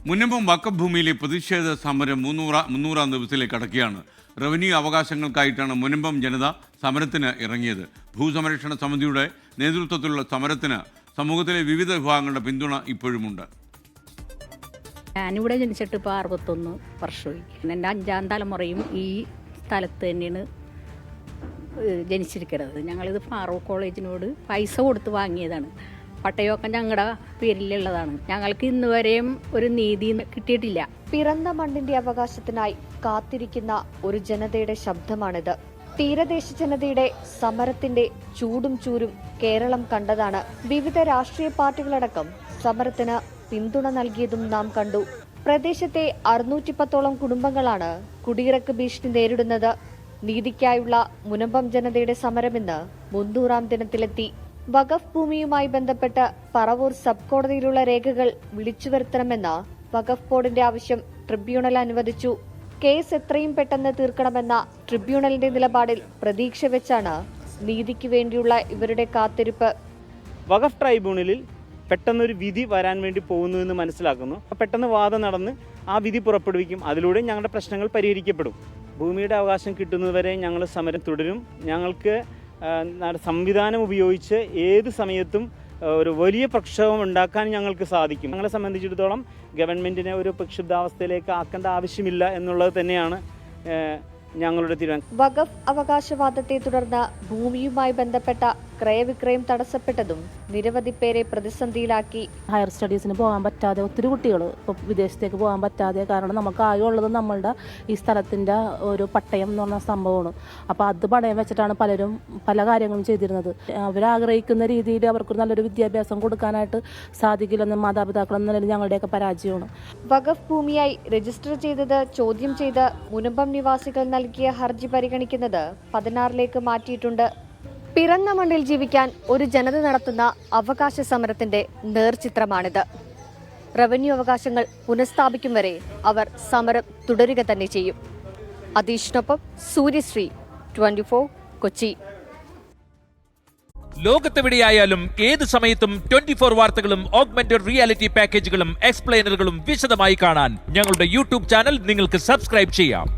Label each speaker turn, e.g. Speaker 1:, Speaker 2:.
Speaker 1: മുനമ്പം വഖഫ് ഭൂമിയിലെ പ്രതിഷേധ സമരം മുന്നൂറാം ദിവസത്തിലേക്ക് കടക്കുകയാണ്. റവന്യൂ അവകാശങ്ങൾക്കായിട്ടാണ് മുനമ്പം ജനത സമരത്തിന് ഇറങ്ങിയത്. ഭൂസംരക്ഷണ സമിതിയുടെ നേതൃത്വത്തിലുള്ള സമരത്തിന് സമൂഹത്തിലെ വിവിധ വിഭാഗങ്ങളുടെ പിന്തുണ ഇപ്പോഴുമുണ്ട്.
Speaker 2: ഞാനിവിടെ ജനിച്ചിട്ട് ഇപ്പോൾ 61 വർഷമായി. എൻ്റെ 5ാം തലമുറയും ഈ സ്ഥലത്ത് തന്നെയാണ് ജനിച്ചിരിക്കുന്നത്. ഞങ്ങളിത് ഫാറൂഖ് കോളേജിനോട് പൈസ കൊടുത്ത് വാങ്ങിയതാണ്. പട്ടയമൊക്കെ ഞങ്ങളുടെ പേരിലുള്ളതാണ്. ഞങ്ങൾക്ക് ഇന്ന് വരെയും ഒരു നീതി കിട്ടിയിട്ടില്ല.
Speaker 3: പിറന്ന മണ്ണിന്റെ അവകാശത്തിനായി കാത്തിരിക്കുന്ന ഒരു ജനതയുടെ ശബ്ദമാണിത്. തീരദേശ ജനതയുടെ സമരത്തിന്റെ ചൂടും ചൂരും കേരളം കണ്ടതാണ്. വിവിധ രാഷ്ട്രീയ പാർട്ടികളടക്കം സമരത്തിന് പിന്തുണ നൽകിയതും നാം കണ്ടു. പ്രദേശത്തെ 610ഓളം കുടുംബങ്ങളാണ് കുടിയിറക്ക് ഭീഷണി നേരിടുന്നത്. നീതിക്കായുള്ള മുനമ്പം ജനതയുടെ സമരമിന്ന് 300ാം ദിനത്തിലെത്തി. വഖഫ് ഭൂമിയുമായി ബന്ധപ്പെട്ട് പറവൂർ സബ് കോടതിയിലുള്ള രേഖകൾ വിളിച്ചുവരുത്തണമെന്ന വഖഫ് ബോർഡിന്റെ ആവശ്യം ട്രിബ്യൂണൽ അനുവദിച്ചു. കേസ് എത്രയും പെട്ടെന്ന് തീർക്കണമെന്ന ട്രിബ്യൂണലിന്റെ നിലപാടിൽ പ്രതീക്ഷ വെച്ചാണ് നീതിക്ക് വേണ്ടിയുള്ള ഇവരുടെ കാത്തിരിപ്പ്.
Speaker 4: വഖഫ് ട്രൈബ്യൂണലിൽ പെട്ടെന്നൊരു വിധി വരാൻ വേണ്ടി പോകുന്നു എന്ന് മനസ്സിലാക്കുന്നു. പെട്ടെന്ന് വാദം നടന്ന് ആ വിധി പുറപ്പെടുവിക്കും. അതിലൂടെ ഞങ്ങളുടെ പ്രശ്നങ്ങൾ പരിഹരിക്കപ്പെടും. ഭൂമിയുടെ അവകാശം കിട്ടുന്നതുവരെ ഞങ്ങൾ സമരം തുടരും. ഞങ്ങൾക്ക് സംവിധാനം ഉപയോഗിച്ച് ഏത് സമയത്തും ഒരു വലിയ പ്രക്ഷോഭം ഉണ്ടാക്കാൻ ഞങ്ങൾക്ക് സാധിക്കും. ഞങ്ങളെ സംബന്ധിച്ചിടത്തോളം ഗവൺമെന്റിനെ ഒരു പ്രക്ഷുബ്ധാവസ്ഥയിലേക്ക് ആക്കേണ്ട ആവശ്യമില്ല എന്നുള്ളത് തന്നെയാണ് ഞങ്ങളുടെ തീരുമാനം.
Speaker 3: വഖഫ് അവകാശവാദത്തെ തുടർന്ന് ഭൂമിയുമായി ബന്ധപ്പെട്ട ക്രയവിക്രയം തടസ്സപ്പെട്ടതും നിരവധി പേരെ പ്രതിസന്ധിയിലാക്കി.
Speaker 5: ഹയർ സ്റ്റഡീസിന് പോകാൻ പറ്റാതെ ഒത്തിരി കുട്ടികൾ ഇപ്പോൾ വിദേശത്തേക്ക് പോകാൻ പറ്റാതെ, കാരണം നമുക്ക് ആയുള്ളത് നമ്മളുടെ ഈ സ്ഥലത്തിൻ്റെ ഒരു പട്ടയം എന്ന് പറഞ്ഞ സംഭവമാണ്. അപ്പോൾ അത് പണയം വെച്ചിട്ടാണ് പലരും പല കാര്യങ്ങളും ചെയ്തിരുന്നത്. അവരാഗ്രഹിക്കുന്ന രീതിയിൽ അവർക്ക് നല്ലൊരു വിദ്യാഭ്യാസം കൊടുക്കാനായിട്ട് സാധിക്കില്ലെന്ന് മാതാപിതാക്കൾ എന്ന നിലയിൽ ഞങ്ങളുടെയൊക്കെ പരാജയമാണ്.
Speaker 3: വഖഫ് ഭൂമിയായി രജിസ്റ്റർ ചെയ്തത് ചോദ്യം ചെയ്ത് മുനമ്പം നിവാസികൾ നൽകിയ ഹർജി പരിഗണിക്കുന്നത് 16ലേക്ക് മാറ്റിയിട്ടുണ്ട്. പിറന്ന മണ്ണിൽ ജീവിക്കാൻ ഒരു ജനത നടത്തുന്ന അവകാശ സമരത്തിന്റെ നേർചിത്രമാണിത്. റവന്യൂ അവകാശങ്ങൾ പുനഃസ്ഥാപിക്കും വരെ അവർ സമരം തുടരുക തന്നെ ചെയ്യും. അതീഷിനൊപ്പം സൂര്യശ്രീ, 24 കൊച്ചി.
Speaker 6: ലോകത്തെവിടെയായാലും ഏത് സമയത്തും 24 വാർത്തകളും ഓഗ്മെന്റഡ് റിയാലിറ്റി പാക്കേജുകളും എക്സ്പ്ലെയിനറുകളും വിശദമായി കാണാൻ ഞങ്ങളുടെ യൂട്യൂബ് ചാനൽ നിങ്ങൾക്ക് സബ്സ്ക്രൈബ് ചെയ്യാം.